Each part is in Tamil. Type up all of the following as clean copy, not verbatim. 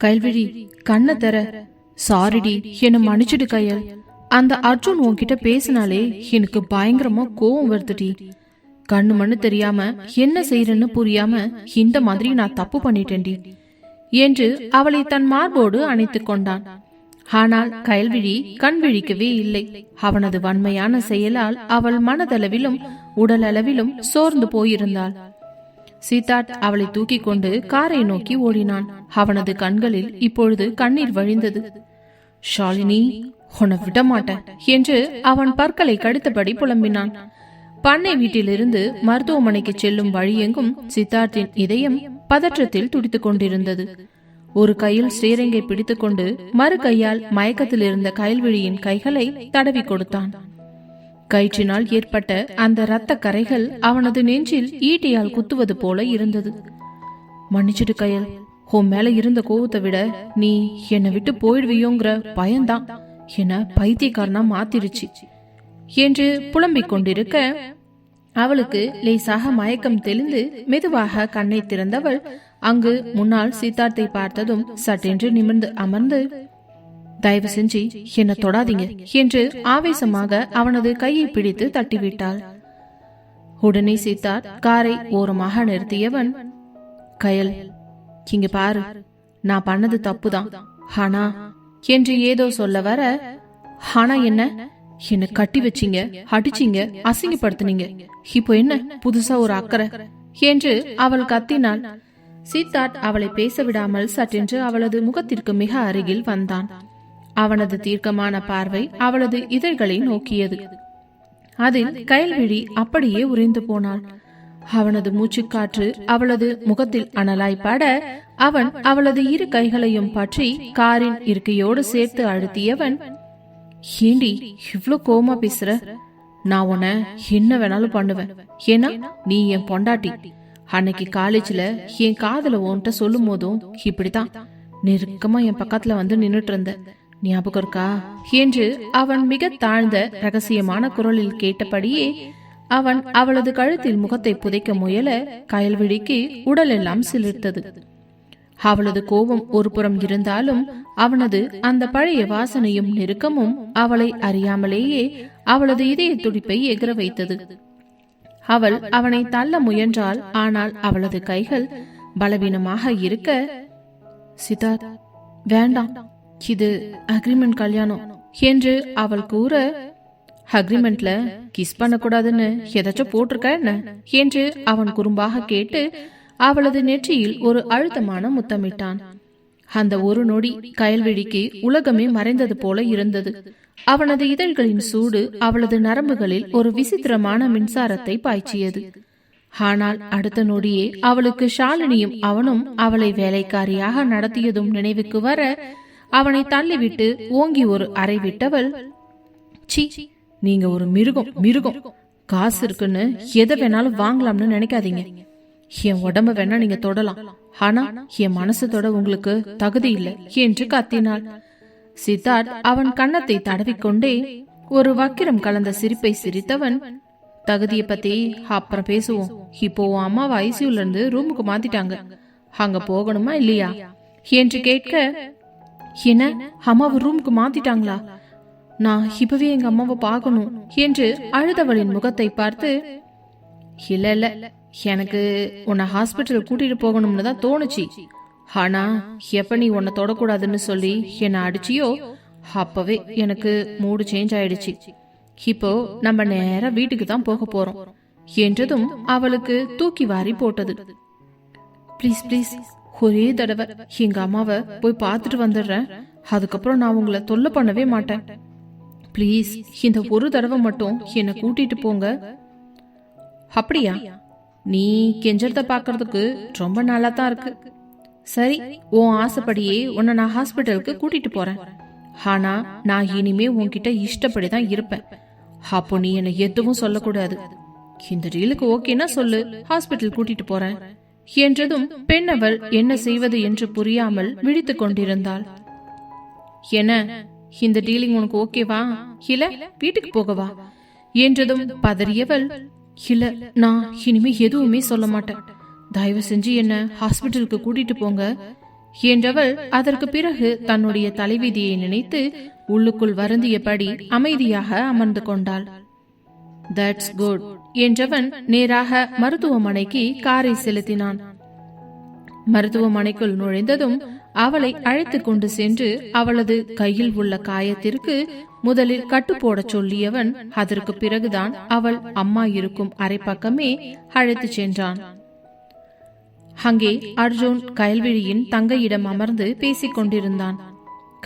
கைல்விழி, கண்ணை தர. சாரிடி, என்ன மன்னிச்சிடு கையல். அந்த அர்ஜுன் உன்கிட்ட பேசினாலே எனக்கு பயங்கரமா கோவம் வருதுடி. கண்ணு மண்ணு தெரியாம என்ன செய்யறன்னு புரியாம இந்த மாதிரி நான் தப்பு பண்ணிட்டேன்டி என்று அவளை தன் மார்போடு அணைத்துக் கொண்டான். ஆனால் கைல்விழி கண் விழிக்கவே இல்லை. அவனது வன்மையான செயலால் அவள் மனதளவிலும் உடல் அளவிலும் சோர்ந்து போயிருந்தாள். சித்தார்த் அவளை தூக்கி கொண்டு காரை நோக்கி ஓடினான். அவனது கண்களில் இப்பொழுது கண்ணீர் வழிந்தது. ஷாலினி, உன்னை விடமாட்டேன் என்று அவன் பற்களை கடித்தபடி புலம்பினான். பண்ணை வீட்டிலிருந்து மருத்துவமனைக்கு செல்லும் வழியெங்கும் சித்தார்த்தின் இதயம் பதற்றத்தில் துடித்துக் கொண்டிருந்தது. ஒரு கையில் ஸ்ரீரங்கை பிடித்துக்கொண்டு மறு கையால் மயக்கத்தில் இருந்த கைல்விழியின் கைகளை தடவி கொடுத்தான். கயிற்றினால் ஏற்பட்ட அந்த இரத்த கரைகள் அவனது நெஞ்சில் ஈட்டியால் குத்துவது போல இருந்தது. மன்னிச்சிடு கையல், உன் மேல இருந்த கோவத்தை விட நீ என்னை விட்டு போயிடுவியோங்கிற பயம்தான் என்ன பைத்தியக்காரனா மாத்திருச்சு என்று புலம்பிக் கொண்டிருக்க அவளுக்கு லேசாக மயக்கம் தெளிந்து மெதுவாக கண்ணை திறந்தவள் அங்கு முன்னால் சித்தார்த்தை பார்த்ததும் சட்டென்று நிமிர்ந்து அமர்ந்து, தயவு செஞ்சு என்ன தொடாதீங்க என்று ஆவேசமாக அவனது கையை பிடித்து தட்டிவிட்டாள். உடனே சித்தார்த் காரை ஓரமாக நிறுத்தியவன், கயல், இங்க பாரு, நான் பண்ணது தப்புதான், ஆனா என்று ஏதோ சொல்ல வர, ஆனா என்ன கட்டி வச்சிங்க, அடிச்சிங்க, அசிங்கப்படுத்தினீங்க, இப்போ என்ன புதுசா ஒரு அக்கறை என்று அவள் கத்தினாள். சித்தார்த் அவளை பேச விடாமல் சட்டென்று அவளது முகத்திற்கு மிக அருகில் வந்தான். அவனது தீர்க்கமான பார்வை அவளது இதழ்களை நோக்கியது. அதில் கைல்விழி அப்படியே உறைந்து போனாள். அவனது மூச்சுக்காற்று அவளது முகத்தில் அனலாய்ப்பட அவன் அவளது இரு கைகளையும் பற்றி காரின் இருக்கையோடு சேர்த்து அழுத்தியவன், ஏண்டி இவ்ளோ கோவமா பேசுற? நான் உன்னை என்ன வேணாலும் பண்ணுவேன், ஏன்னா நீ என் பொண்டாட்டி. அன்னைக்கு காலேஜ்ல என் காதல உன்கிட்ட சொல்லும் போதும் இப்படித்தான் நெருக்கமா என் பக்கத்துல வந்து நின்னுட்டு இருந்த, ஞாபகம் இருக்கா என்று அவன் மிக தாழ்ந்த ரகசியமான குரலில் கேட்டபடியே அவன் அவளது கழுத்தில் முகத்தை புதைக்க முயல கைல்விழிக்கு உடல் எல்லாம் சிலிர்த்தது. அவளது கோபம் ஒரு புறம் இருந்தாலும் அவனது அந்த பழைய வாசனையும் நெருக்கமும் அவளை அறியாமலேயே அவளது இதய துடிப்பை எகிர வைத்தது. அவள் அவனை தள்ள முயன்றாள். ஆனால் அவளது கைகள் பலவீனமாக இருக்க, சித்தார்த் வேண்டாம், இது அக்ரிமெண்ட் கல்யாணம் என்று அவள் கூற, அக்ரிமெண்ட்ல கிஸ் பண்ணக்கூடாதுன்னு ஏதாச்சும் போட்டிருக்க என்ன என்று அவன் குறும்பாக கேட்டு அவளது நெற்றியில் ஒரு அழுத்தமான முத்தமிட்டான். அந்த ஒரு நொடி கைல்விழிக்கு உலகமே மறைந்தது போல இருந்தது. அவனது இதழ்களின் சூடு அவளது நரம்புகளில் ஒரு விசித்திரமான மின்சாரத்தை பாய்ச்சியது. ஆனால் அடுத்த நொடியே அவளுக்கு ஷாலினியும் அவனும் அவளை வேலைக்காரியாக நடத்தியதும் நினைவுக்கு வர அவனை தள்ளிவிட்டு ஓங்கி ஒரு அறை விட்டவள், சி, நீங்க ஒரு மிருகம், காசு இருக்குன்னு எதை வேணாலும் வாங்கலாம்னு நினைக்காதீங்க. என் உடம்ப வேணா நீங்க தொடலாம், ஆனா என் மனசு தொட உங்களுக்கு தகுதி இல்லை என்று கத்தினாள். சித்தார்த் அவன் கன்னத்தை தடவிக்கொண்டே ஒரு வக்கிரம் கலந்த சிரிப்பை சிரித்தவன், தகுதியை பத்தி அப்புறம் பேசுவோம், இப்போ உன் அம்மாவை ஐசியூல இருந்து ரூமுக்கு மாத்திட்டாங்க, அங்க போகணுமா இல்லையா என்று கேட்க, என்ன அம்மாவை ரூமுக்கு மாத்திட்டாங்களா? நான் இப்பவே எங்க அம்மாவை பார்க்கணும் என்று அழுதவளின் முகத்தை பார்த்து, இல்ல எனக்கு உன்னை ஹாஸ்பிட்டல் கூட்டிட்டு போகணும்னு தான் தோணுச்சு, ஆனா எப்ப நீ உன்னை தொடக்கூடாதுன்னு சொல்லி என்ன அடிச்சியோ அப்பவே எனக்கு மூடு சேஞ்ச் ஆயிடுச்சு. இப்போ நம்ம நேரா வீட்டுக்கு தான் போக போறோம் என்றதும் அவளுக்கு தூக்கி வாரி போட்டது. பிளீஸ் பிளீஸ், ஒரே தடவை எங்க அம்மாவை போய் பார்த்துட்டு வந்துடுறேன், அதுக்கப்புறம் நான் உங்களை தொல்லை பண்ணவே மாட்டேன். பிளீஸ், இந்த ஒரு தடவை மட்டும் என்னை கூட்டிட்டு போங்க. அப்படியா? நீ கெஞ்சறத பாக்குறதுக்கு ரொம்ப நல்லா தான் இருக்கு. சரி, உன் ஆசைப்படியே உன்னை நான் ஹாஸ்பிட்டலுக்கு கூட்டிட்டு போறேன். ஆனா நான் இனிமே உன்கிட்ட இஷ்டப்படிதான் இருப்பேன். அப்போ நீ என்ன எதுவும் சொல்லக்கூடாது. இந்த டீலுக்கு ஓகேன்னா சொல்லு, ஹாஸ்பிட்டல் கூட்டிட்டு போறேன் என்றதும் பெண்ணவள் என்ன செய்வது என்று புரியாமல் விழித்துக் கொண்டிருந்தாள். என்ன, இந்த டீலிங் உனக்கு ஓகேவா இல்ல வீட்டுக்கு போகவா என்றதும் பதறியவள், இல்ல, நான் இனிமே எதுவுமே சொல்ல மாட்டேன். தயவு செஞ்சு என்ன ஹாஸ்பிட்டலுக்கு கூட்டிட்டு போங்க. என்றவள் அதற்கு பிறகு தன்னுடைய தலைவிதியை நினைத்து உள்ளுக்குள் வருந்தியபடி அமைதியாக அமர்ந்து கொண்டாள். தட்ஸ் குட் என்றவன் நேராக மருத்துவமனைக்கு காரை செலுத்தினான். மருத்துவமனைக்குள் நுழைந்ததும் அவளை அழைத்து கொண்டு சென்று அவளது கையில் உள்ள காயத்திற்கு முதலில் கட்டு போடச் சொல்லியவன் அதற்கு பிறகுதான் அவள் அம்மா இருக்கும் அரை பக்கமே அழைத்து சென்றான். அங்கே அர்ஜுன் கயல்விழியின் தங்கையிடம் அமர்ந்து பேசிக் கொண்டிருந்தான்.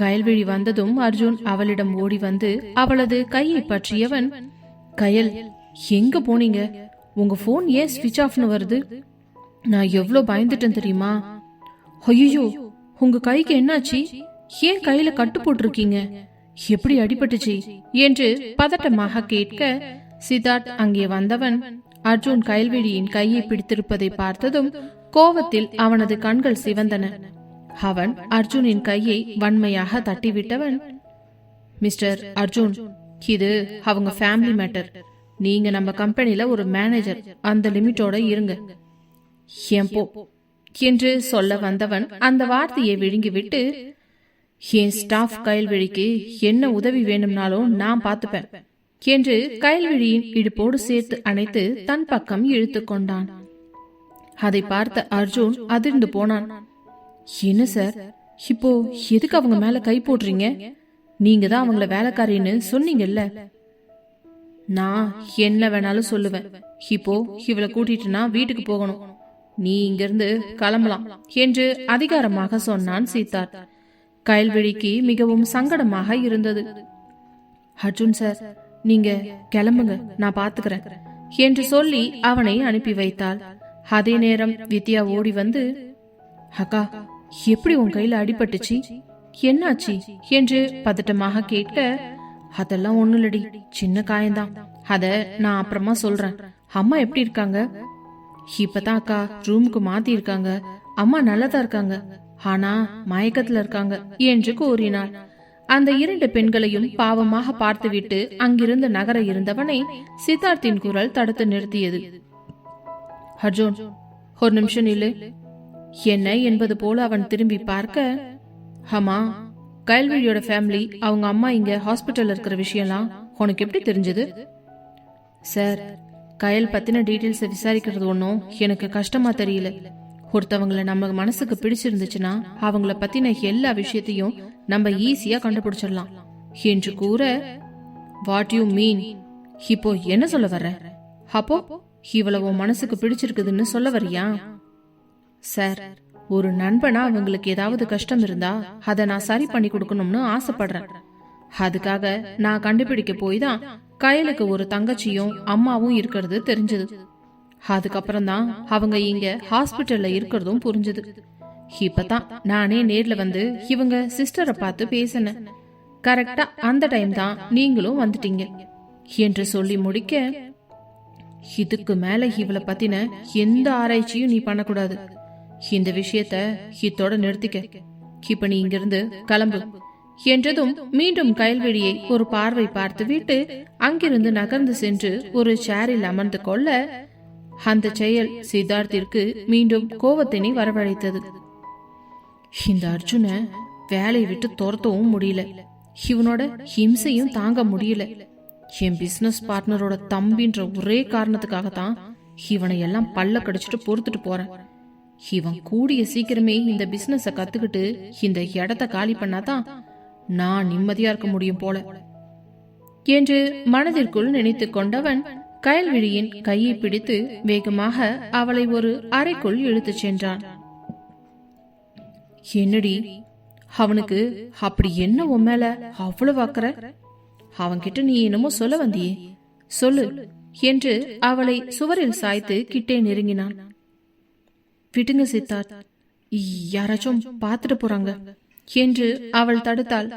கயல்விழி வந்ததும் அர்ஜுன் அவளிடம் ஓடி வந்து அவளது கையை பற்றியவன், கயல், எங்க போனீங்க? உங்க போன் ஏன் ஸ்விட்ச் ஆஃப்னு வருது? நான் எவ்வளோ பயந்துட்டேன் தெரியுமா? ஐயோ, உங்க கைக்கு என்னாச்சு? ஏன் கையில கட்டு போட்டிருக்கீங்க? எப்படி அடிபட்டுச்சு என்று பதட்டமாக கேட்க, சித்தார்த் அங்கே வந்தவன் அர்ஜுன் கயல்விழியின் கையை பிடித்திருப்பதை பார்த்ததும் கோபத்தில் அவனது கண்கள் சிவந்தன. அவன் அர்ஜுனின் கையை வன்மையாக தட்டிவிட்டவன், மிஸ்டர் அர்ஜுன், இது அவங்க ஃபேமிலி மேட்டர். நீங்க நம்ம கம்பெனில ஒரு மேனேஜர், அந்த லிமிட்டோட இருங்க ஏன் போ என்று சொல்ல வந்தவன் அந்த வார்த்தையை விழுங்கிவிட்டு, என் ஸ்டாஃப் கயல்விழிக்கு என்ன உதவி வேணும்னாலும் நான் பார்த்துப்பேன் என்று கயல்விழியின் இடுப்போடு சேர்த்து அணைத்து தன் பக்கம் இழுத்து கொண்டான். அதை பார்த்த அர்ஜுன் அதிர்ந்து போனான். என்ன சார், இப்போ எதுக்கு அவங்க மேல கை போடுறீங்க? நீங்க தான் அவங்கள வேலைக்காரின்னு சொன்னீங்கல்ல. நான் என்ன வேணாலும் சொல்லுவேன். இப்போ இவளை கூட்டிட்டு நான் வீட்டுக்கு போகணும். நீ இங்கிருந்து கிளம்பலாம் என்று அதிகாரமாக சொன்னான் சித்தார்த். கயல்விழிக்கு மிகவும் சங்கடமாக இருந்தது. அர்ஜுன் சார், நீங்க கிளம்புங்க, நான் பாத்துக்கிறேன் என்று சொல்லி அவனை அனுப்பி வைத்தாள். அதே நேரம் வித்யா ஓடி வந்து, அக்கா, எப்படி உன் கையில அடிபட்டுச்சு? என்னாச்சு என்று பதட்டமாக கேட்க, அதெல்லாம் ஒண்ணு இல்லடி, சின்ன காயம்தான். அத நான் அப்புறமா சொல்றேன். அம்மா எப்படி இருக்காங்க? இப்பதான் அக்கா ரூமுக்கு மாத்தி இருக்காங்க. அம்மா நல்லதா இருக்காங்க, ஆனா மயக்கத்துல இருக்காங்க என்று கூறினாள். அந்த இரண்டு பெண்களையும் பாவமாக பார்த்துவிட்டு அங்கிருந்து நகர இருந்தவனை சித்தார்த்தின் குரல் தடுத்து நிறுத்தியது. அர்ஜுன், ஒரு நிமிஷம் இல்லை. என்ன என்பது போல அவன் திரும்பி பார்க்க, ஆமா, கயல்விழியோட ஃபேமிலி அவங்க அம்மா இங்க ஹாஸ்பிட்டல்ல இருக்கிற விஷயம்லாம் உனக்கு எப்படி தெரிஞ்சது? சார், கயல் பத்தின டீட்டெயில்ஸ் விசாரிக்கிறது ஒன்னும் எனக்கு கஷ்டமா தெரியல. ஒருத்தவங்களை நம்ம மனசுக்கு பிடிச்சிருந்துச்சுன்னா அவங்கள பத்தின எல்லா விஷயத்தையும் நம்ம ஈஸியா கண்டுபிடிச்சிடலாம் என்று கூற, வாட் யூ மீன்? இப்போ என்ன சொல்ல வர்ற? அப்போ இவ்வளவு மனசுக்கு பிடிச்சிருக்குதுன்னு சொல்ல வரியா? சார், ஒரு நண்பனா அவங்களுக்கு ஏதாவது கஷ்டம் இருந்தா அதை நான் சரி பண்ணி கொடுக்கணும்னு ஆசைப்படுறேன். அதுக்காக நான் கண்டுபிடிக்க போய் தான் கயலுக்கு ஒரு தங்கச்சியும் அம்மாவும் இருக்கிறது தெரிஞ்சது. அதுக்கப்புறம் தான் அவங்க இங்க ஹாஸ்பிட்டல்ல இருக்கிறதும் புரிஞ்சது. இப்பதான் நானே நேர்ல வந்து இவங்க சிஸ்டரை பார்த்து பேசினேன். கரெக்டா அந்த டைம் தான் நீங்களும் வந்துட்டீங்க என்று சொல்லி முடிக்க, இதுக்கு மேல இவளை பத்தின எந்த ஆராய்ச்சியும் நீ பண்ணக்கூடாது. இந்த விஷயத்த இதோட நிறுத்திக்க. இப்ப நீ இங்கிருந்து கிளம்பு என்றதும் மீண்டும் கயல்விழியை ஒரு பார்வை பார்த்துவிட்டு அங்கிருந்து நகர்ந்து சென்று ஒரு சேரில் அமர்ந்து கொள்ள, அந்த செயல் சித்தார்த்திற்கு மீண்டும் கோபத்தினை வரவழைத்தது. இந்த அர்ஜுன வேலையை விட்டு துரத்தவும் முடியல, இவனோட ஹிம்சையும் தாங்க முடியல. என் பிசினஸ் பார்ட்னரோட தம்பின்ற ஒரே காரணத்துக்காகத்தான் இவனை எல்லாம் பல்ல கடிச்சிட்டு பொறுத்துட்டு போறேன். இவன் கூடிய சீக்கிரமே இந்த பிசினஸ கத்துக்கிட்டு இந்த இடத்த காலி பண்ணாதான் நான் நிம்மதியா இருக்க முடியும் போல என்று மனதிற்குள் நினைத்து கொண்டவன் கயல்விழியின் கையை பிடித்து வேகமாக அவளை ஒரு அறைக்குள் இழுத்துச் சென்றான். என்னடி, அவனுக்கு அப்படி என்ன உன் மேல அவ்வளவு அக்கறை? அவன்கிட்ட நீ என்னமோ சொல்ல வந்தியே, சொல்லு என்று அவளை சுவரில் சாய்த்து கிட்டே நெருங்கினான். விடுங்க சித்தார்த், யாராச்சும் பார்த்துட்டு போறாங்க என்று அவள் தடுத்தாள்.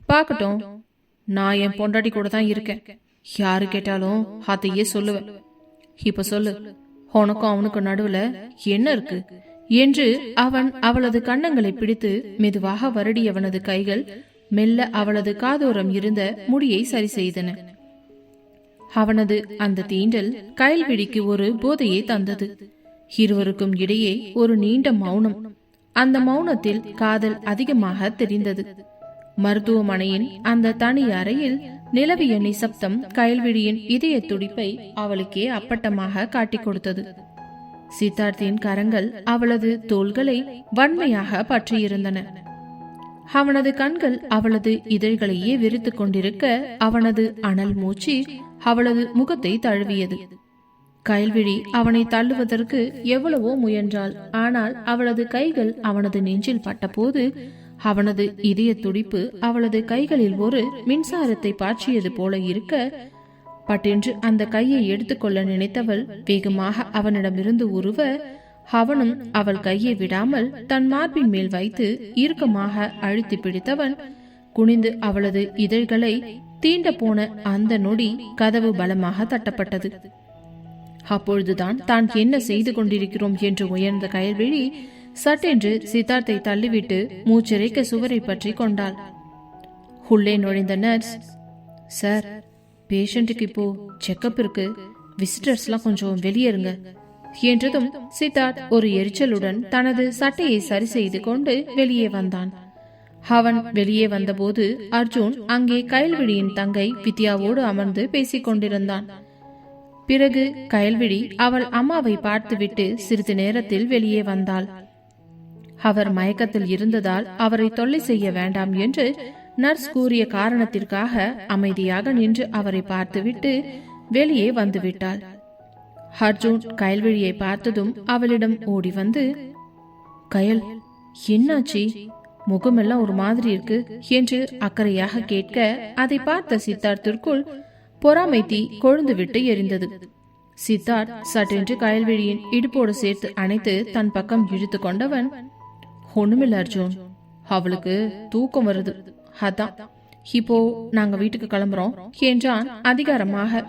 பாக்கட்டும், நான் என் பொண்டாட்டி கூட தான் இருக்கேன். யாரு கேட்டாலும் அதையே சொல்லுவேன். இப்ப சொல்லு, உனக்கும் அவனுக்கு நடுவுல என்ன இருக்கு என்று அவன் அவளது கன்னங்களை பிடித்து மெதுவாக வருடியவனது கைகள் மெல்ல அவளது காதோரம் இருந்த முடியை சரி செய்தன. அவனது அந்த தீண்டல் கயல்விழிக்கு ஒரு போதையை தந்தது. இருவருக்கும் இடையே ஒரு நீண்ட மௌனம். அந்த மௌனத்தில் காதல் அதிகமாக தெரிந்தது. மருத்துவமனையின் அந்த தனி அறையில் நிலவிய நிசப்தம் கயல்விழியின் இதய துடிப்பை அவளுக்கே அப்பட்டமாக காட்டிக் கொடுத்தது. சித்தார்த்தின் கரங்கள் அவளது தோள்களை வன்மையாக பற்றியிருந்தன. அவனது கண்கள் அவளது இதழ்களையே விரித்துக் கொண்டிருக்க அவனது அனல் மூச்சு அவளது முகத்தை தழுவியது. கயல்விழி அவனை தள்ளுவதற்கு எவ்வளவோ முயன்றாள். ஆனால் அவளது கைகள் அவனது நெஞ்சில் பட்டபோது அவனது இதய துடிப்பு அவளது கைகளில் ஒரு மின்சாரத்தை பாய்ச்சியது போல இருக்க, பட்டென்று அந்த கையை எடுத்துக்கொள்ள நினைத்தவள் வேகமாக அவனிடமிருந்து உருவ, அவனும் அவள் கையை விடாமல் தன் மார்பின் மேல் வைத்து இறுக்கமாக அழுத்தி பிடித்தவன் குனிந்து அவளது இதழ்களை தீண்ட போன அந்த நொடி கதவு பலமாக தட்டப்பட்டது. அப்பொழுதுதான் தான் என்ன செய்து கொண்டிருக்கிறோம் என்று உயர்ந்த கயல்விழி சட்டென்று சித்தார்த்தை தள்ளிவிட்டு மூச்சிறைக்க சுவரை பற்றி கொண்டாள். உள்ளே நுழைந்த நர்ஸ், சார், பேஷண்ட்டுக்கு இப்போ செக்கப் இருக்கு, விசிட்டர்ஸ்லாம் கொஞ்சம் வெளியேறுங்க என்றதும் சித்தார்த் ஒரு எரிச்சலுடன் தனது சட்டையை சரி செய்து கொண்டு வெளியே வந்தான். அவன் வெளியே வந்தபோது அர்ஜுன் அங்கே கயல்விழியின் தங்கை வித்யாவோடு அமர்ந்து பேசிக் கொண்டிருந்தான். பிறகு கயல்விழி அவள் அம்மாவை பார்த்துவிட்டு சிறிது நேரத்தில் வெளியே வந்தாள். அவர் மயக்கத்தில் இருந்ததால் அவரை தொல்லை செய்ய வேண்டாம் என்று நர்ஸ் கூறிய காரணத்திற்காக அமைதியாக நின்று அவரை பார்த்துவிட்டு வெளியே வந்துவிட்டாள். அர்ஜுன் கயல்விழியை பார்த்ததும் அவளிடம் ஓடி வந்து, கயல், என்னாச்சி, முகமெல்லாம் ஒரு மாதிரி இருக்கு என்று அக்கறையாக கேட்க, அதை பார்த்த சித்தார்த்திற்குள் பொறாமை தீ கொழுந்து விட்டு எரிந்தது. சித்தார்த் சட்டென்று கயல்விழியின் இடுப்போடு சேர்த்து அணைத்து தன் பக்கம் இழுத்து கொண்டவன், ஒண்ணுமில்ல அர்ஜுன், அவளுக்கு தூக்கம் வருது, அதான் இப்போ நாங்க வீட்டுக்கு கிளம்புறோம் என்றான் அதிகாரமாக.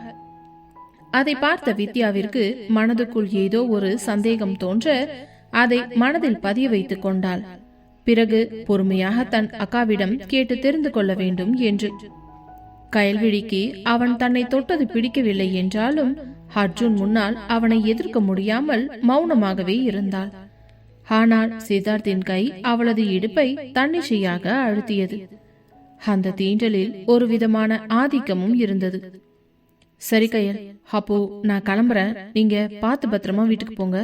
அதை பார்த்த வித்யாவிற்கு மனதுக்குள் ஏதோ ஒரு சந்தேகம் தோன்ற அதை மனதில் பதிய வைத்துக் கொண்டாள். பிறகு பொறுமையாக தன் அக்காவிடம் கேட்டு தெரிந்து கொள்ள வேண்டும் என்று. கயல்விழிக்கு அவன் தன்னை தொட்டது பிடிக்கவில்லை என்றாலும் அர்ஜுன் முன்னால் அவனை எதிர்க்க முடியாமல் மௌனமாகவே இருந்தாள். ஆனால் சித்தார்த்தின் கை அவளது இடுப்பை தன்னிச்சையாக அழுத்தியது. அந்த தீண்டலில் ஒரு விதமான ஆதிக்கமும் இருந்தது. சரி கயல், அப்போ நான் கிளம்புறேன், நீங்க பார்த்து பத்திரமா வீட்டுக்கு போங்க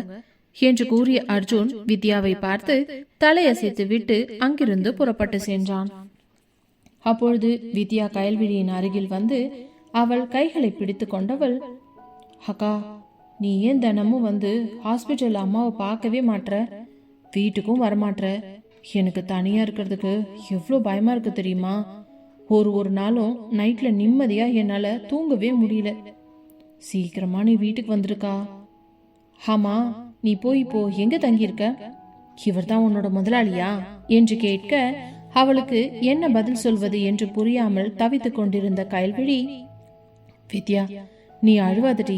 என்று கூறிய அர்ஜுன் வித்யாவை பார்த்து தலையசைத்து விட்டு அங்கிருந்து புறப்பட்டு சென்றான். அப்பொழுது வித்யா கயல்விழியின் அருகில் வந்து அவள் கைகளை பிடித்து கொண்டவள், அக்கா, நீ ஏன் தினமும் வந்து ஹாஸ்பிட்டல் அம்மாவை பார்க்கவே மாட்ற, வீட்டுக்கும் வரமாட்ற, எனக்கு தனியா இருக்கிறதுக்கு எவ்வளோ பயமா இருக்கு தெரியுமா, ஒரு நாளும் நைட்ல நிம்மதியா என்னால தூங்கவே முடியல, சீக்கிரமா நீ வீட்டுக்கு வந்துருக்கா. ஆமா, நீ போய் இப்போ எங்க தங்கியிருக்க, இவர் தான் உன்னோட முதலாளியா என்று கேட்க அவளுக்கு என்ன பதில் சொல்வது என்று புரியாமல் தவித்துக் கொண்டிருந்த கயல்விழி, வித்யா, நீ அழுவாதடி,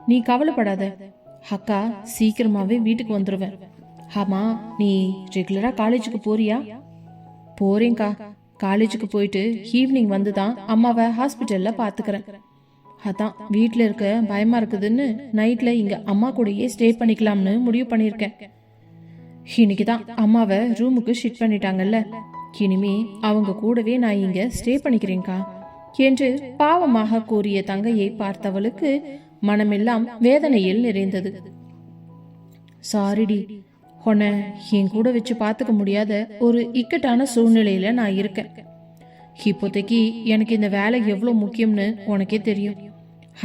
நீ கவலைப்படாத, அக்கா சீக்கிரமாவே வீட்டுக்கு வந்துருவேன். ஆமா, நீ ரெகுலரா காலேஜுக்கு போறியா? போறேன்கா, காலேஜுக்கு போயிட்டு ஈவினிங் வந்துதான் அம்மாவை ஹாஸ்பிட்டல்ல பாத்துக்கிறேன். அதான் வீட்டுல இருக்க பயமா இருக்குதுன்னு நைட்ல இங்க அம்மா கூடயே ஸ்டே பண்ணிக்கலாம்னு முடிவு பண்ணிருக்கேன். இன்னைக்குதான் அம்மாவை ரூமுக்கு ஷிஃப்ட் பண்ணிட்டாங்கல்ல, இனிமே அவங்க கூடவே நான் இங்க ஸ்டே பண்ணிக்கிறேன்கா என்று பாவமாக கூறிய தங்கையை பார்த்தவளுக்கு மனமெல்லாம் வேதனையில் நிறைந்தது. சாரிடி, உன்னை என் கூட வச்சு பார்த்துக்க முடியாத ஒரு இக்கட்டான சூழ்நிலையில நான் இருக்கேன். இப்போதைக்கு எனக்கு இந்த வேலை எவ்வளவு முக்கியம்னு உனக்கே தெரியும்.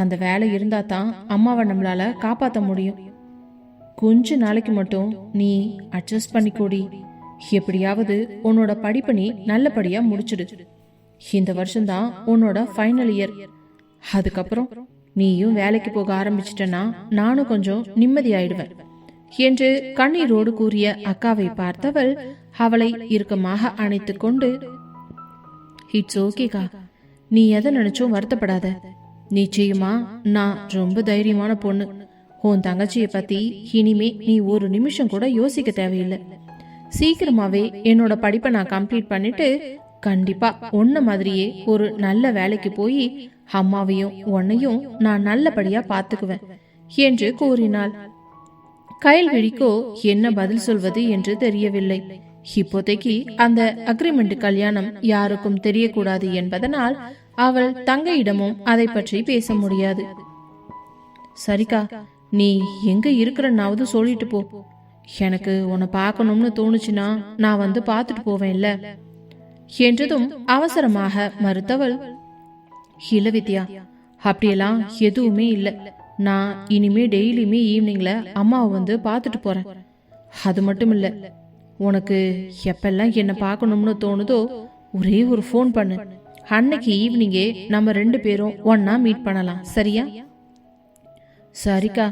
அந்த வேலை இருந்தா தான் அம்மாவை நம்மளால காப்பாற்ற முடியும். கொஞ்ச நாளைக்கு மட்டும் நீ அட்ஜஸ்ட் பண்ணிக்கோடி, எப்படியாவது உன்னோட படிப்பை நீ நல்லபடியா முடிச்சிடு. இந்த வருஷம்தான் உன்னோட ஃபைனல் இயர், அதுக்கப்புறம் நீயும் வேலைக்கு போக ஆரம்பிச்சிட்டனா நானும் கொஞ்சம் நிம்மதியாயிடுவேன் என்று கண்ணீரோடு கூறிய அக்காவை பார்த்தவள் அவளை இறுக்கமாக அணைத்து கொண்டு, இட்ஸ் ஓகேக்கா, நீ எதை நினைச்சும் வருத்தப்படாத, நிச்சயமா நான் ரொம்ப தைரியமான பொண்ணு. உன் தங்கச்சியை பத்தி இனிமே நீ ஒரு நிமிஷம் கூட யோசிக்க தேவையில்லை. சீக்கிரமாவே என்னோட படிப்பை நான் கம்ப்ளீட் பண்ணிட்டு கண்டிப்பா உன்ன மாதிரியே ஒரு நல்ல வேலைக்கு போய் அம்மாவையும் உன்னையும் நான் நல்லபடியா பாத்துக்குவேன் என்று கூறினாள். கயல்விழிக்கோ என்ன பதில் சொல்வது என்று தெரியவில்லை. இப்போதைக்கு அந்த அக்ரிமெண்ட் கல்யாணம் யாருக்கும் தெரியக்கூடாது என்பதனால் அவள் தங்கையிடமும் அதை பற்றி பேச முடியாது. சரிக்கா, நீ எங்க இருக்கிறன்னாவது சொல்லிட்டு போ. எனக்கு உன்னை பார்க்கணும்னு தோணுச்சுன்னா நான் வந்து பார்த்துட்டு போவேன்ல என்றதும் அவசரமாக மறுத்தவள், இல்ல வித்யா, அப்படியெல்லாம் எதுவுமே இல்லை. நான் இனிமே டெய்லியுமே ஈவினிங்ல அம்மாவை வந்து பார்த்துட்டு போறேன். அது மட்டும் இல்ல, உனக்கு எப்பெல்லாம் என்ன பார்க்கணும்னு தோணுதோ ஒரே ஒரு ஃபோன் பண்ணு. அன்னைக்கு ஈவினிங்கே நம்ம 2 பேரும் ஒன்னா மீட் பண்ணலாம், சரியா? சரிக்கா,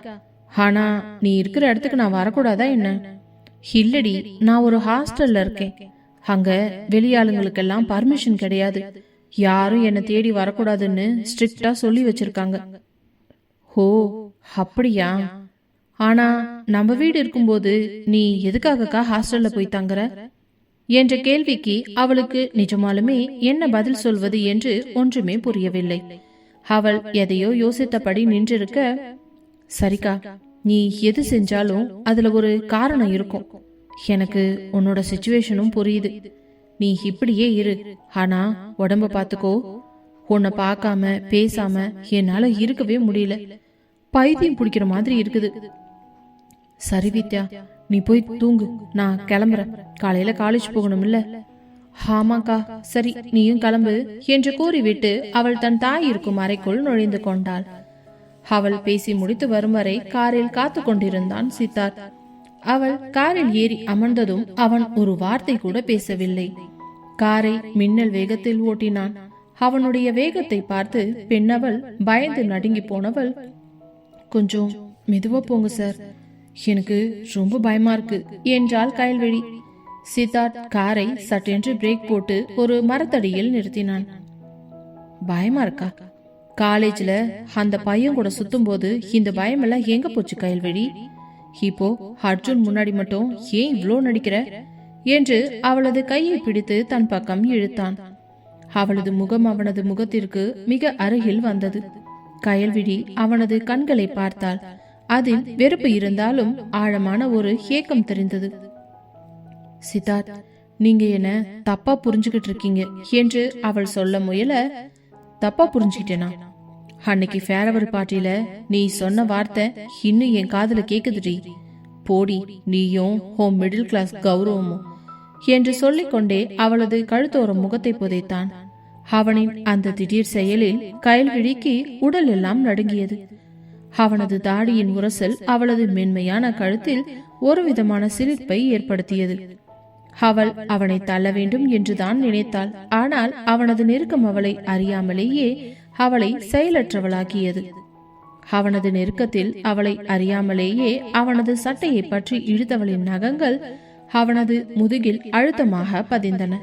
ஆனா நீ இருக்கிற இடத்துக்கு நான் வரக்கூடாதா என்ன? இல்லடி, நான் ஒரு ஹாஸ்டல்ல இருக்கேன். அங்க வெளியாளுங்களுக்கெல்லாம் பர்மிஷன் கிடையாது. யாரும் என்னை தேடி வரக்கூடாதுன்னு ஸ்ட்ரிக்டா சொல்லி வச்சிருக்காங்க. ஓ அப்படியா? ஆனா நம்ம வீடு இருக்கும்போது நீ எதுக்காகக்கா ஹாஸ்டல்ல போய் தங்குற என்ற கேள்விக்கு அவளுக்கு நிஜமாலுமே என்ன பதில் சொல்வது என்று ஒன்றுமே புரியவில்லை. அவள் எதையோ யோசித்தபடி நின்றிருக்க, சரிக்கா, நீ எது செஞ்சாலும் அதுல ஒரு காரணம் இருக்கும். எனக்கு உன்னோட சிச்சுவேஷனும் புரியுது. நீ இப்படியே இரு, ஆனா உடம்ப பாத்துக்கோ. உன்னை பார்க்காம பேசாம என்னால இருக்கவே முடியல. பைத்தியம் பிடிக்கிற மாதிரி இருக்குது. சரி வித்யா, நீ போய் தூங்கு, நான் கிளம்புறேன். காலையில காலேஜ் போகணும்ல. ஆமாக்கா, சரி நீயும் கிளம்பு என்று கூறிவிட்டு அவள் தன் தாய் இருக்கும் அறைக்குள் நுழைந்து கொண்டாள். அவள் பேசி முடித்து வரும் வரை காரில் காத்து கொண்டிருந்தான் சித்தார்த். அவள் காரில் ஏறி அமர்ந்ததும் அவன் ஒரு வார்த்தை கூட பேசவில்லை. காரை மின்னல் வேகத்தில் ஓட்டினான். அவனுடைய வேகத்தை பார்த்து பெண்ணவள் பயந்து நடுங்கி போனவள், கொஞ்சம் மெதுவா போங்க சார், எனக்கு ரொம்ப பயமா இருக்கு என்றாள் கயல்விழி. சித்தார்த் காரை சட்டென்று பிரேக் போட்டு ஒரு மரத்தடியில் நிறுத்தினான். பயமா இருக்கா? காலேஜ்ல அந்த பையன் கூட சுத்தும் போது இந்த பயமெல்லாம் எங்க போச்சு கயல்விழி? இப்போ அர்ஜுன் முன்னாடி மட்டும் ஏன் இவ்ளோ நடிக்கிற என்று அவளது கையை பிடித்து தன் பக்கம் இழுத்தான். அவளது முகம் அவனது முகத்திற்கு மிக அருகில் வந்தது. கயல்விழி அவனது கண்களை பார்த்தாள். அதில் வெறுப்பு இருந்தாலும் ஆழமான ஒரு ஏக்கம் தெரிந்தது. சித்தார்த், நீங்க என்ன தப்பா புரிஞ்சுகிட்டு இருக்கீங்க என்று அவள் சொல்ல முயல, தப்பா புரிஞ்சுக்கிட்டேனா? அன்னைக்கு ஃபேரவர் பார்ட்டியில நீ சொன்ன வார்த்தை இன்னும் என் காதுல கேக்குதுடி. போடி, நீயும் ஹோம் மிடில் கிளாஸ் கௌரவமும் என்று சொல்லிக்கொண்டே அவளது கழுத்தோரம் முகத்தை புதைத்தான். அவனின் அந்த திடீர் செயலில் கயல்விழிக்கு உடல் எல்லாம் நடுங்கியது. அவனது தாடியின் உரசல் அவளது மென்மையான கழுத்தில் ஒரு விதமான சிலிர்ப்பை ஏற்படுத்தியது. அவள் அவனை தள்ள வேண்டும் என்றுதான் நினைத்தாள். ஆனால் அவனது நெருக்கம் அவளை அறியாமலேயே அவளை செயலற்றவளாக்கியது. அவனது நெருக்கத்தில் அவளை அறியாமலேயே அவனது சட்டையை பற்றி இழுத்தவளின் நகங்கள் அவனது முதுகில் அழுத்தமாக பதிந்தன.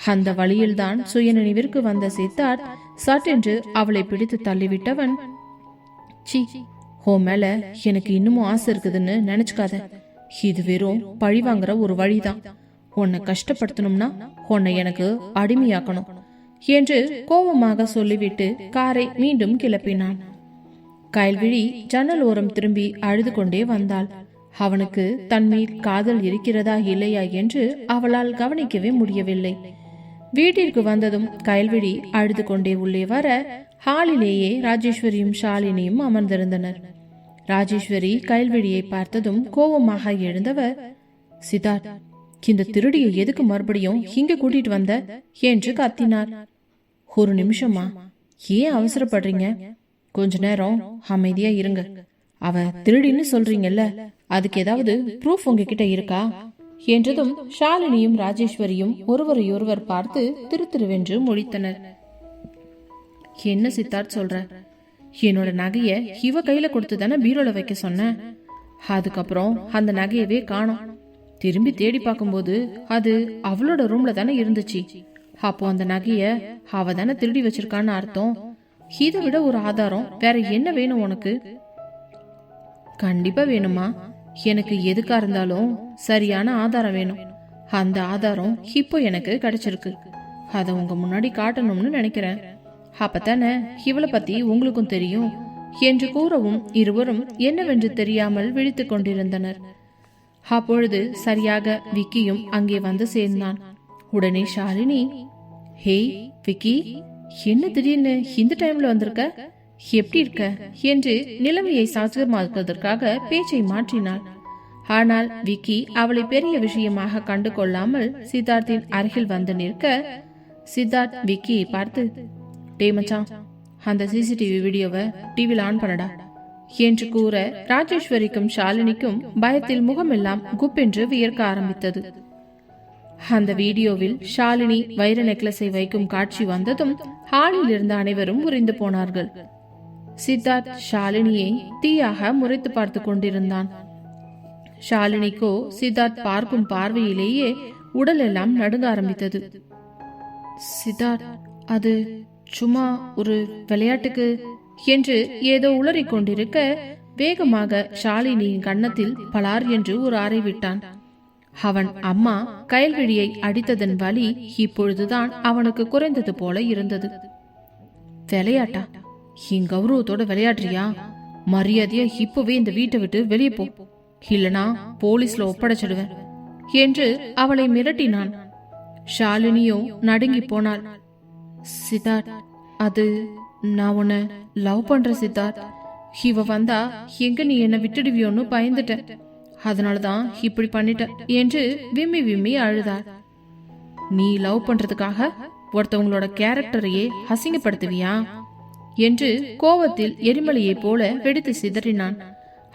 அந்த வழியில்தான் சுயநினைவிற்கு வந்த சித்தார்த் சட்டென்று அவளை பிடித்து தள்ளிவிட்டவன், சி, ஓ மேல எனக்கு இன்னமும் ஆசை இருக்குதுன்னு நினைச்சுக்காத. இது வெறும் பழி வாங்குற ஒரு வழிதான். உன்னை கஷ்டப்படுத்தணும்னா உன்னை எனக்கு அடிமையாக்கணும் என்று கோபமாக சொல்லிவிட்டு காரை மீண்டும் கிளப்பினான். கயல்விழி ஜன்னல் ஓரம் திரும்பி அழுது கொண்டே வந்தாள். அவனுக்கு தன்மீது காதல் இருக்கிறதா இல்லையா என்று அவளால் கவனிக்கவே முடியவில்லை. வீட்டிற்கு வந்ததும் கயல்விழி அழுது கொண்டே உள்ளே வர ஹாலிலேயே ராஜேஸ்வரியும் ஷாலினியும் அமர்ந்திருந்தனர். ராஜேஸ்வரி கயல்விழியை பார்த்ததும் கோபமாக எழுந்தவர், சித்தார்த், இந்த திருடியை எதுக்கு மறுபடியும் இங்க கூட்டிட்டு வந்த என்று கத்தினார். ஒரு நிமிஷமா, ஏன் அவசரப்படுறீங்க? கொஞ்ச நேரம் அமைதியா இருங்க. அவ திருடின்னு சொல்றீங்கல்ல, அதுக்கு ஏதாவது ப்ரூஃப் உங்ககிட்ட இருக்கா என்றதும் ஷாலினியும் ராஜேஸ்வரியும் ஒருவரையொருவர் பார்த்து திருத்திருவென்று முழித்தனர். என்ன சித்தார்த் சொல்ற? என்னோட நகைய இவ கையில கொடுத்து தானே பீரோல வைக்க சொன்ன. அதுக்கப்புறம் அந்த நகையவே காணோம். திரும்பி தேடி பார்க்கும்போது அது அவளோட ரூம்ல தானே இருந்துச்சு. அப்போ அந்த நகைய அவ தானே திருடி வச்சிருக்கான்னு அர்த்தம். இதை விட ஒரு ஆதாரம் வேற என்ன வேணும் உனக்கு? கண்டிப்பா வேணுமா? எனக்கு எதுக்கா இருந்தாலும் சரியான ஆதாரம் வேணும். அந்த ஆதாரம் இப்போ எனக்கு கிடைச்சிருக்கு. அதை உங்க முன்னாடி காட்டணும்னு நினைக்கிறேன். அப்பத்தானே இவளை பத்தி உங்களுக்கும் தெரியும். என்று கூறவும் இருவரும் என்னவென்று தெரியாமல் விழித்துக் கொண்டிருந்தனர். அப்பொழுது சரியாக விக்கியும் அங்கே வந்து சேர்ந்தான். உடனே ஷாலினி, ஹேய் விக்கி, என்ன திடீர்னு இந்த டைம்ல வந்திருக்க, எப்படி இருக்க என்று நிலைமையை சாட்சியமாக்குவதற்காக பேச்சை மாற்றினாள். ஆனால் விக்கி அவளை பெரிய விஷயமாக கண்டு கொள்ளாமல் சித்தார்த்தின் அருகில் வந்து நிற்க, சித்தார்த் விக்கியை பார்த்து, டே மச்சான், அந்த சிசிடிவி வீடியோவை டிவியில் ஆன் பண்ணடா என்று கூற ராஜேஸ்வரிக்கும் ஷாலினிக்கும் பயத்தில் முகமெல்லாம் குப்பென்று வியர்க்க ஆரம்பித்தது. அந்த வீடியோவில் ஷாலினி வைர நெக்லஸை வைக்கும் காட்சி வந்ததும் ஹாலில் இருந்த அனைவரும் உறைந்து போனார்கள். சித்தார்த் ஷாலினியை தீயாக முறைத்து பார்த்து கொண்டிருந்தான். ஷாலினிக்கோ சித்தார்த் பார்க்கும் பார்வையிலேயே உடல் எல்லாம் நடுங்க ஆரம்பித்தது. சித்தார்த், அது சும்மா ஒரு விளையாட்டுக்கு என்று ஏதோ உளறிக் கொண்டிருக்க வேகமாக ஷாலினியின் கன்னத்தில் பலார் என்று ஒரு அறை விட்டான். அவன் அம்மா கயல்விழியை அடித்ததன் வலி இப்பொழுதுதான் அவனுக்கு குறைந்தது போல இருந்தது. விளையாட்டா? என் கௌரவத்தோட விளையாடுறியா? மரியாதையா இப்பவே இந்த வீட்டை விட்டு வெளியே போ, இல்லனா போலீஸ்ல ஒப்படைச்சிடுவேன் என்று அவளை மிரட்டினான். ஷாலினியோ நடுங்கி போனாள். சித்தார்த், அது நான் உன்னை லவ் பண்ற சித்தார்த். இவ வந்தா எங்க நீ என்ன விட்டுடுவியோன்னு பயந்துட்ட, அதனாலதான் இப்படி பண்ணிட்ட என்று விம்மி விம்மி அழுதாள். நீ லவ் பண்றதுக்காக ஒருத்தவங்களோட கேரக்டரையே அசிங்கப்படுத்துவியா என்று கோவத்தில் எரிமலையை போல வெடித்து சிதறினான்.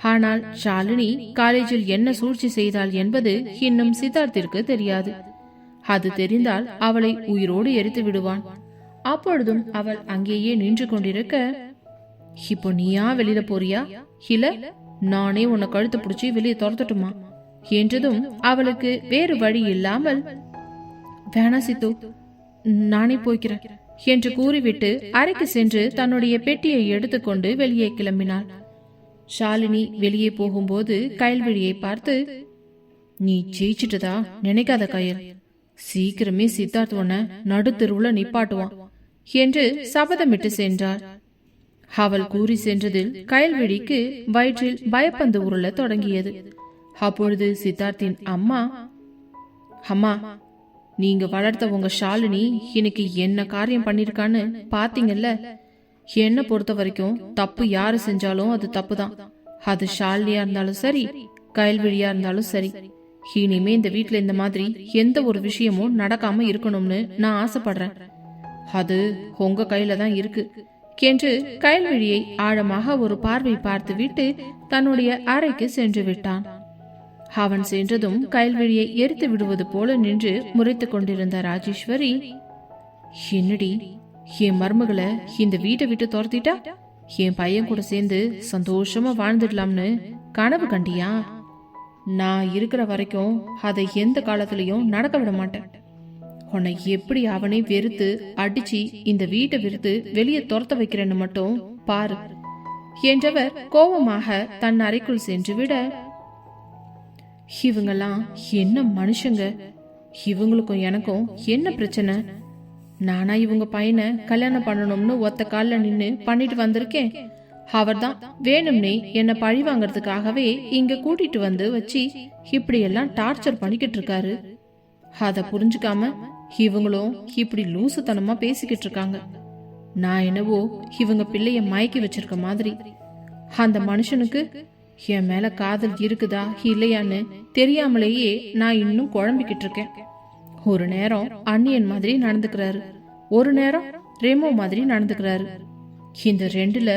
ஆனால் ஷாலினி காலேஜில் என்ன சூழ்ச்சி செய்தாள் என்பது இன்னும் சித்தார்த்திற்கு தெரியாது. அது தெரிந்தால் அவளை உயிரோடு எரித்து விடுவான். அப்பொழுதும் அவள் அங்கேயே நின்று கொண்டிருக்க, இப்போ நீயா வெளியில போறியா, இல்ல நானே உன்னை கழுத்து பிடிச்சி வெளியே துரத்தட்டுமா என்றதும் அவளுக்கு வேறு வழி இல்லாமல், வேணா சித்து, நானே போய்க்கிறேன் என்று கூறிவிட்டு அறைக்கு சென்று தன்னுடைய பெட்டியை எடுத்துக்கொண்டு வெளியே கிளம்பினாள். ஷாலினி வெளியே போகும்போது கயல்விழியை பார்த்து, நீ ஜெயிச்சிட்டதா நினைக்காத கயல், சீக்கிரமே சித்தார்த் உன்னை நடுத்தெருவுல நிப்பாட்டுவான் என்று சபதமிட்டு சென்றார். அவள் கூறி சென்றதில் கயல்விழிக்கு வயிற்றில் பயப்பந்து உருள தொடங்கியது. அப்பொழுது சித்தார்த்தின் அம்மா, அம்மா, நீங்க வளர்த்த உங்க ஷாலினி இன்னைக்கு என்ன காரியம் பண்ணிருக்கான்னு பாத்தீங்கல்ல. என்ன பொறுத்த வரைக்கும் தப்பு யாரு செஞ்சாலும் அது தப்புதான். அது ஷாலினியா இருந்தாலும் சரி, கயல்விழியா இருந்தாலும் சரி. இனிமே இந்த வீட்டுல இந்த மாதிரி எந்த ஒரு விஷயமும் நடக்காம இருக்கணும்னு நான் ஆசைப்படுறேன். அது உங்க கையில தான் இருக்கு என்று கயல்விழியை ஆழமாக ஒரு பார்வை பார்த்து விட்டு தன்னுடைய அறைக்கு சென்று விட்டான். அவன் சென்றதும் கயல்விழியை எரித்து விடுவது போல நின்று முறைத்து கொண்டிருந்த ராஜேஸ்வரி, என்னடி என் மருமகளை இந்த வீட்டை விட்டு துரத்திட்டா என் பையன் கூட சேர்ந்து சந்தோஷமா வாழ்ந்துடலாம்னு கனவு கண்டியா? நான் இருக்கிற வரைக்கும் அதை எந்த காலத்திலையும் நடக்க விட மாட்டேன். உன்னை எப்படி அவனை வெறுத்து அடிச்சு இந்த வீட்டை வெறுத்து வெளியே துரத்த வைக்கிறேன்னு மட்டும் பாரு என்றவர் கோபமாக தன் அறைக்குள் சென்று விட, இவங்கெல்லாம் என்ன மனுஷங்க, இவங்களுக்கும் எனக்கும் என்ன பிரச்சனை? நானா இவங்க பையனை கல்யாணம் பண்ணணும்னு ஒத்த காலில் நின்னு பண்ணிட்டு வந்திருக்கேன். அவர்தான் வேணும்னே என்ன பழி வாங்கறதுக்காகவே இங்க கூட்டிட்டு வந்து வச்சு இப்படி எல்லாம் டார்ச்சர் பண்ணிக்கிட்டு இருக்காரு. அத புரிஞ்சுக்காம இவங்களும் இப்படி லூசுத்தனமா பேசிக்கிட்டு இருக்காங்க. நான் என்னவோ இவங்க பிள்ளைய மயக்கி வச்சிருக்க மாதிரி. அந்த மனுஷனுக்கு என் மேல காதல் இருக்குதா இல்லையான்னு தெரியாமலேயே நான் இன்னும் குழம்பிக்கிட்டு இருக்கேன். ஒரு நேரம் அன்னியன் மாதிரி நடந்துக்கிறாரு, ஒரு நேரம் ரெமோ மாதிரி நடந்துக்கிறாரு. இந்த ரெண்டுல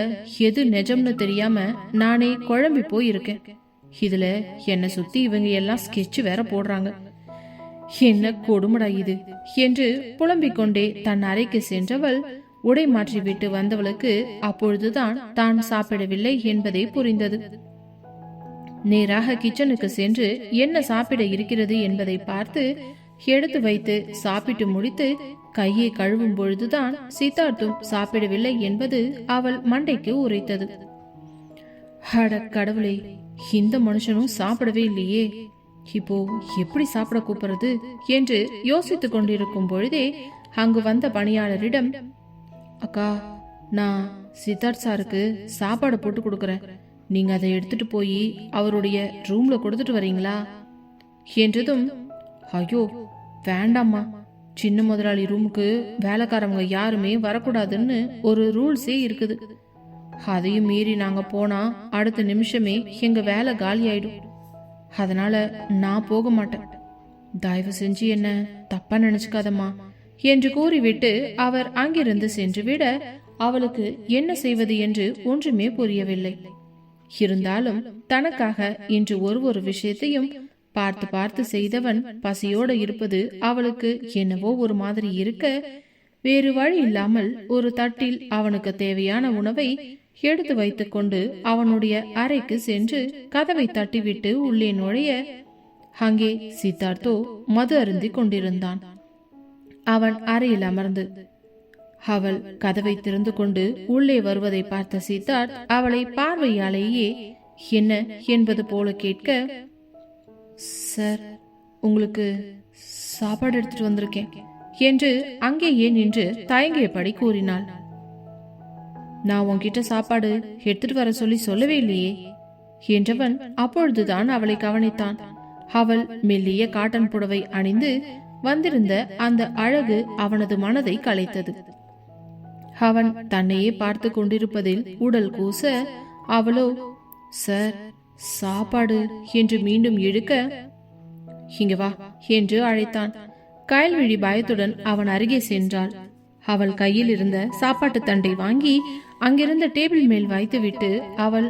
எது நிஜம்னு தெரியாம நானே குழம்பி போயிருக்கேன். இதுல என்னை சுத்தி இவங்க எல்லாம் ஸ்கெட்ச் வேற போடுறாங்க. என்ன கொடுமடா இது என்று புலம்பிக் கொண்டே தன் அறைக்கு சென்றவள் உடை மாற்றி விட்டு வந்தவளுக்கு அப்பொழுதுதான் தான் சாப்பிடவில்லை என்பதே புரிந்தது. நேராக கிச்சனுக்கு சென்று என்ன சாப்பிட இருக்கிறது என்பதை பார்த்து எடுத்து வைத்து சாப்பிட்டு முடித்து கையை கழுவும் பொழுதுதான் சித்தார்த்தும் சாப்பிடவில்லை என்பது அவள் மண்டைக்கு உரைத்தது. அட கடவுளே, இந்த மனுஷனும் சாப்பிடவே இல்லையே, இப்போ எப்படி சாப்பிட கூப்பிடுறது என்று யோசித்துக் கொண்டிருக்கும் பொழுதே அங்கு வந்த பணியாளரிடம், அக்கா நான் சித்தார்த் சாருக்கு சாப்பாடு போட்டு கொடுக்குறேன், நீங்க அதை எடுத்துட்டு போய் அவருடைய ரூம்ல கொடுத்துட்டு வரீங்களா என்றதும், ஐயோ வேண்டாம்மா, சின்ன முதலாளி ரூமுக்கு வேலைக்காரவங்க யாருமே வரக்கூடாதுன்னு ஒரு ரூல்ஸே இருக்குது. அதையும் மீறி நாங்க போனா அடுத்த நிமிஷமே எங்க வேலை காலி ஆயிடும். அதனால நான் போக மாட்டேன். தயவு செஞ்சு என்ன தப்பா நினைச்சுக்காதம்மா என்று கூறிவிட்டு அவர் அங்கிருந்து சென்று விட அவளுக்கு என்ன செய்வது என்று ஒன்றுமே புரியவில்லை. இருந்தாலும் தனக்காக இன்று ஒரு விஷயத்தையும் பார்த்து பார்த்து செய்தவன் பசியோடு இருப்பது அவளுக்கு என்னவோ ஒரு மாதிரி இருக்க, வேறு வழி இல்லாமல் ஒரு தட்டில் அவனுக்கு தேவையான உணவை எடுத்து வைத்துக் கொண்டு அவனுடைய அறைக்கு சென்று கதவை தட்டிவிட்டு உள்ளே நுழைய, அங்கே சித்தார்த்தோ மது அருந்தி கொண்டிருந்தான். அவன் அறையில் அமர்ந்து அவள் கதவை திறந்து கொண்டு உள்ளே வருவதை பார்த்த சித்தார்த் அவளை பார்வையாலேயே என்ன என்பது போல கேட்க, சார் உங்களுக்கு சாப்பாடு எடுத்துட்டு வந்திருக்கேன் என்று அங்கேயே நின்று தயங்கியபடி கூறினாள். நான் உன்கிட்ட சாப்பாடு எடுத்துட்டு வர சொல்லவே இல்லையே என்றவன் அப்பொழுதுதான் அவளை கவனித்தான். அவள் மெல்லிய காட்டன் புடவை அணிந்து வந்திருந்த அந்த அழகு அவனது மனதை கலைத்தது. அவன் தன்னையே பார்த்து கொண்டிருப்பதில் உடல் கூச, அவளோ சார் சாப்பாடு என்று மீண்டும் இழுக்க, இங்க வா என்று அழைத்தான். கயல்விழி பயத்துடன் அவன் அருகே சென்றாள். அவள் கையில் இருந்த சாப்பாட்டு தண்டை வாங்கி அங்கிருந்த டேபிள் மேல் வைத்துவிட்டு அவள்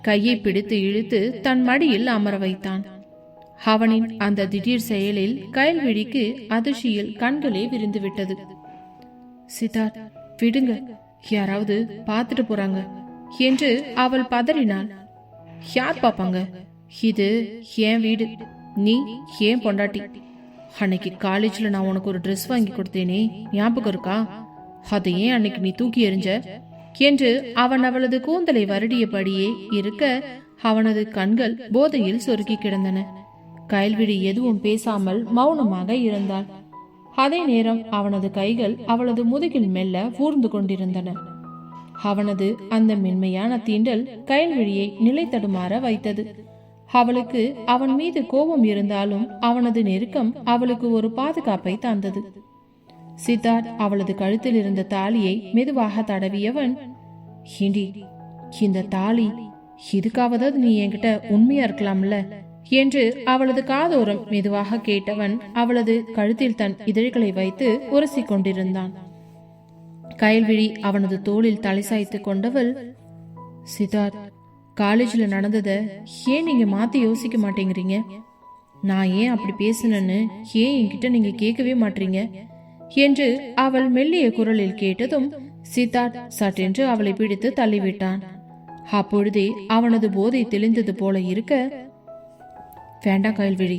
கையை பிடித்து இழுத்து தன் மடியில் அமர வைத்தான். அவனின் அந்த திடீர் செயலில் கயல்விழிக்கு அதிர்ச்சியில் கண்களே விரிந்து விட்டது. சித்தார்த் விடுங்க, யாராவது பார்த்துட்டு போறாங்க என்று அவள் பதறினாள். யார் பாப்பாங்க? இது என் வீடு, நீ ஏன் பொண்டாட்டி. அன்னைக்கு காலேஜ்ல நான் உனக்கு ஒரு ட்ரெஸ் வாங்கி கொடுத்தேனே, ஞாபகம் இருக்கா? அதை ஏன் அன்னைக்கு நீ தூக்கி எறிஞ்ச என்று அவன் அவளது கூந்தலை வருடியபடியே இருக்க, அவனது கண்கள் போதையில் சொருக்கி கிடந்தன. கயல்விழி எதுவும் பேசாமல் மௌனமாக இருந்தாள். அதே நேரம் அவனது கைகள் அவளது முதுகில் மெல்ல ஊர்ந்து கொண்டிருந்தன. அவனது அந்த மென்மையான தீண்டல் கயல்விழியை நிலை தடுமாற வைத்தது. அவளுக்கு அவன் மீது கோபம் இருந்தாலும் அவனது நெருக்கம் அவளுக்கு ஒரு பாதுகாப்பை தந்தது. சித்தார்த் அவளது கழுத்தில் இருந்த தாலியை மெதுவாக தடவியவன், ஏண்டி இந்த தாலி, இதுக்காவது நீ என்கிட்ட உண்மையா இருக்கலாம்ல என்று அவளது காதோரம் மெதுவாக கேட்டவன் அவளது கழுத்தில் தன் இதழ்களை வைத்து உரசி கொண்டிருந்தான். கயல்விழி அவனது தோளில் தலை சாய்த்து கொண்டவள், சித்தார்த், காலேஜ்ல நடந்தத ஏன் நீங்க மாத்தி யோசிக்க மாட்டேங்கிறீங்க? நான் ஏன் அப்படி பேசினேன்னு ஏன் என்கிட்ட நீங்க கேட்கவே மாட்டீங்க என்று அவள் மெல்லிய குரலில் கேட்டதும் சித்தார்த் சட்டென்று அவளை பிடித்து தள்ளிவிட்டான். அப்பொழுதே அவனது போதை தெளிந்தது போல இருக்க, வேண்டாம் கயல்விழி,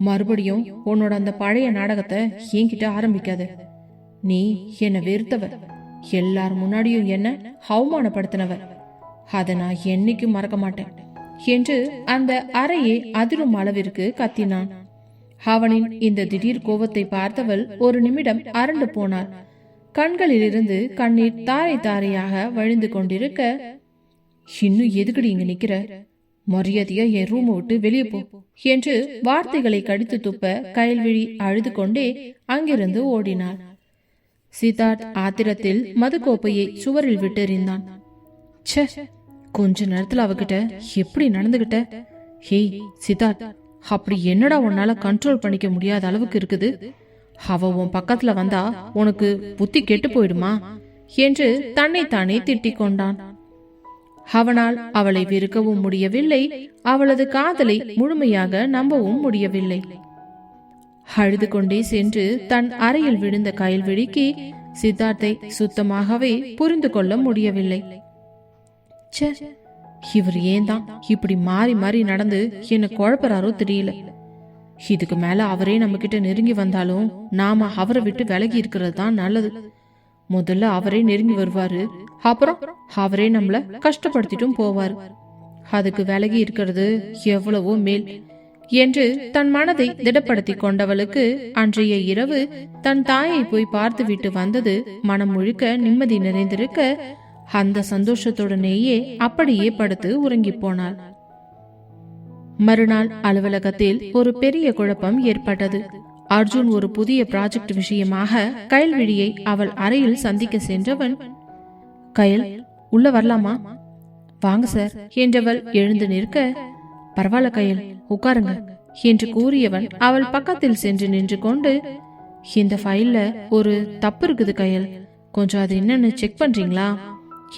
மறுபடியும் உன்னோட அந்த பழைய நாடகத்தை என்கிட்ட ஆரம்பிக்காத. நீ என்ன வெறுத்தவர், எல்லார் முன்னாடியும் என்ன அவமானப்படுத்தினவர், அதை நான் என்னைக்கும் மறக்க மாட்டேன் என்று அந்த அறையை அதிரும் அளவிற்கு கத்தினான். அவனின் இந்த திடீர் கோபத்தை பார்த்தவள் ஒரு நிமிடம் அரண்டு போனாள். கண்களிலிருந்து கண்ணீர் தாரை தாரையாக வழிந்து கொண்டிருக்க, இன்னும் எதுக்கடி இங்க நிக்கிற, மரியாதையா என் ரூமை விட்டு வெளியே போ என்று வார்த்தைகளை கடித்து துப்ப கயல்விழி அழுது கொண்டே அங்கிருந்து ஓடினாள். சித்தார்த் ஆத்திரத்தில் மது கோப்பையை சுவரில் விட்டெறிந்தான். ச்சே, கொஞ்ச நேரத்துல அவகிட்ட எப்படி நடந்துகிட்ட? ஹேய் சித்தார்த், அப்படி என்னடா உன்னால கண்ட்ரோல் பண்ணிக்க முடியாத அளவுக்கு இருக்குது? அவ உன் பக்கத்துல வந்தா உனக்கு புத்தி கெட்டு போயிடுமா என்று தன்னைத்தானே திட்டிக் கொண்டான். அவனால் அவளை வெறுக்கவும் முடியவில்லை, அவளது காதலை முழுமையாக நம்பவும் முடியவில்லை. அழுது கொண்டே சென்று தன் அறையில் விழுந்த கயல்விழிக்கு சித்தார்த்தை சுத்தமாகவே புரிந்து கொள்ள முடியவில்லை. இவர் ஏன் தான் இப்படி மாறி மாறி நடந்து என்ன குழப்பறாரோ தெரியல. இதுக்கு மேல அவரே நம்ம கிட்ட நெருங்கி வந்தாலும் நாம அவரை விட்டு விலகி இருக்கிறது தான் நல்லது. முதல்ல அவரே நெருங்கி வருவாரு, அப்புறம் அவரே நம்மள கஷ்டப்படுத்திட்டும் போவாரு. அதுக்கு விலகி இருக்கிறது எவ்வளவோ மேல் என்று தன் மனதை திடப்படுத்திக் கொண்டவளுக்கு அன்றைய இரவு தன் தாயை போய் பார்த்துவிட்டு வந்தது மனம் முழுக்க நிம்மதி நிறைந்திருக்க அந்த சந்தோஷத்துடனேயே அப்படியே படுத்து உறங்கி போனாள். மறுநாள் அலுவலகத்தில் ஒரு பெரிய குழப்பம் ஏற்பட்டது. அர்ஜுன் ஒரு புதிய ப்ராஜெக்ட் விஷயமாக கயல்விழியை அவள் அறையில் சந்திக்க சென்றவன், கயல், உள்ள வரலாமா? வாங்க சார் என்றவள் எழுந்து நிற்க, பரவாயில்ல கயல், உட்காருங்க என்று கூறியவன் அவள் பக்கத்தில் சென்று நின்று கொண்டு, இந்த ஃபைல்ல ஒரு தப்பு இருக்குது கயல், கொஞ்சம் அது என்னன்னு செக் பண்றீங்களா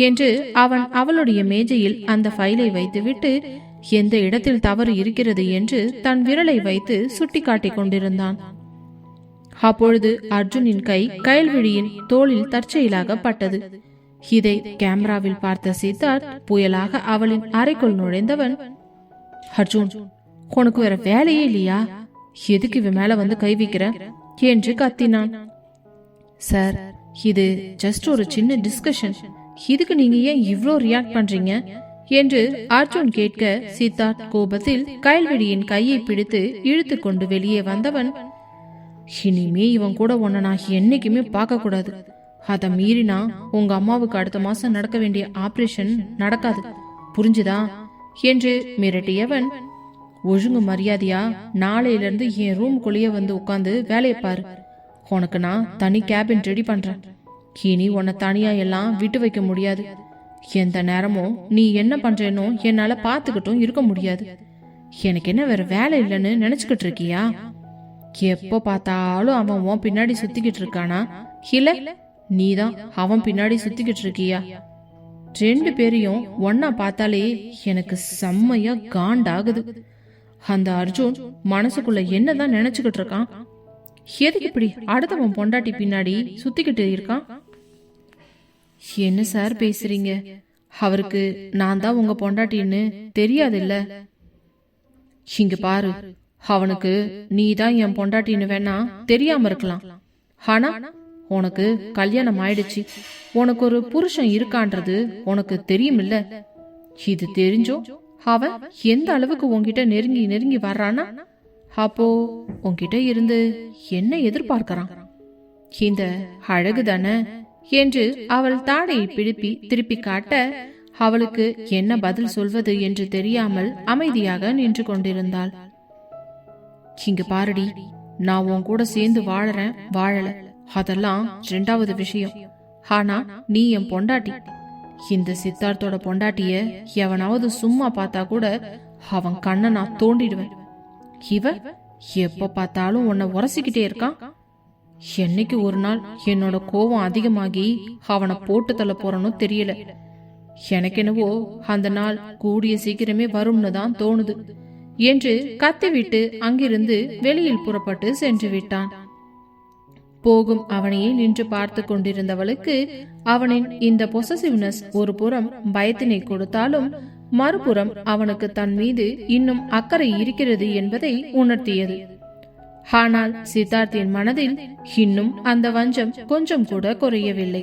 என்று அவன் அவளுடைய மேஜையில் அந்த ஃபைலை வைத்துவிட்டு எந்த இடத்தில் தவறு இருக்கிறது என்று தன் விரலை வைத்து சுட்டி காட்டிக் கொண்டிருந்தான். அப்பொழுது அர்ஜுனின் கை கயல்விழியின் தோளில் தற்செயலாக பட்டது. இதை கேமராவில் பார்த்த சித்தார்த் புயலாக அவளின் அறைக்குள் நுழைந்தவன், அர்ஜுன், உனக்கு வேற வேலையே இல்லையா? எதுக்கு இவன் மேல வந்து கை வைக்கிற என்று கத்தினான். சார், இது ஜஸ்ட் ஒரு சின்ன டிஸ்கஷன், இதுக்கு நீங்க ஏன் இவ்ளோ ரியாக்ட் பண்றீங்க என்று அர்ஜுன் கேட்க, சித்தார்த் கோபத்தில் கயல்விழியின் கையை பிடித்து இழுத்து கொண்டு வெளியே வந்தவன், இனிமே இவன் கூட உன்னை நான் என்னைக்குமே பார்க்க கூடாது. அதை மீறினா உங்க அம்மாவுக்கு அடுத்த மாசம் நடக்க வேண்டிய ஆபரேஷன் நடக்காது, புரிஞ்சுதா என்று மிரட்டியவன், ஒழுங்கு மரியாதையா நாளையிலிருந்து என் ரூம்குள்ளேயே வந்து உட்காந்து வேலையை பாரு. உனக்கு நான் தனி கேபின் ரெடி பண்றேன். இனி உன்னை தனியா எல்லாம் விட்டு வைக்க முடியாது. எந்த நேரமும் நீ என்ன பண்றேனோ என்னால பாத்துக்கிட்டும் இருக்க முடியாது. எனக்கு என்ன வேற வேலை இல்லைன்னு நினைச்சுக்கிட்டு இருக்கியா? எப்போ பார்த்தாலும் அவன் உன் பின்னாடி சுத்திக்கிட்டு இருக்கானா, இல்ல நீதான் அவன் பின்னாடி சுத்திக்கிட்டு இருக்கியா? ரெண்டு பேரையும் ஒன்னா பார்த்தாலே எனக்கு செம்மையா காண்டாகுது. அந்த அர்ஜுன் மனசுக்குள்ள என்னதான் நினைச்சுக்கிட்டு இருக்கான்? எதுக்கு இப்படி அடுத்தவன் பொண்டாட்டி பின்னாடி சுத்திக்கிட்டு இருக்கான்? என்ன சார் பேசுறீங்க? அவருக்கு நான் தான் உங்க பொண்டாட்டின்னு தெரியாது இல்ல? இங்க பாரு, அவனுக்கு நீ தான் என் பொண்டாட்டின்னு வேணா தெரியாம இருக்கலாம். ஆனா உனக்கு கல்யாணம் ஆயிடுச்சு, உனக்கு ஒரு புருஷன் இருக்கான்றது உனக்கு தெரியும் இல்ல? இது தெரிஞ்சும் அவன் எந்த அளவுக்கு உன்கிட்ட நெருங்கி நெருங்கி வர்றானா, அப்போ உன்கிட்ட இருந்து என்ன எதிர்பார்க்கறான்? இந்த அழகு தானே என்று அவள் தாடையை பிடிப்பி திருப்பி காட்ட, அவளுக்கு என்ன பதில் சொல்வது என்று தெரியாமல் அமைதியாக நின்று கொண்டிருந்தாள். இங்க பாருடி, நான் உன் கூட சேர்ந்து வாழறேன் வாழல, அதெல்லாம் ரெண்டாவது விஷயம். ஆனா நீ என் பொண்டாட்டி. இந்த சித்தார்த்தோட பொண்டாட்டிய எவனாவது சும்மா பார்த்தா கூட அவன் கண்ணை நான் தோண்டிடுவேன். இவ எப்ப பார்த்தாலும் உன்னை உரசிக்கிட்டே இருக்கான். என்னைக்கு ஒரு நாள் என்னோட கோபம் அதிகமாகி அவனை போட்டு தள்ள போறனோ தெரியல. எனக்கு என்னவோ அந்த நாள் கூடிய சீக்கிரமே வரும்னு தான் தோணுது என்று கத்திவிட்டு அங்கிருந்து வெளியில் புறப்பட்டு சென்று விட்டான். போகும் அவனையே நின்று பார்த்து கொண்டிருந்தவளுக்கு அவனின் இந்த பொசசிவ்னஸ் ஒரு புறம் பயத்தினை கொடுத்தாலும் மறுபுறம் அவனுக்கு தன் மீது இன்னும் அக்கறை இருக்கிறது என்பதை உணர்த்தியது. ஆனால் சித்தார்த்தின் மனதில் இன்னும் அந்த வஞ்சம் கொஞ்சம் கூட குறையவில்லை.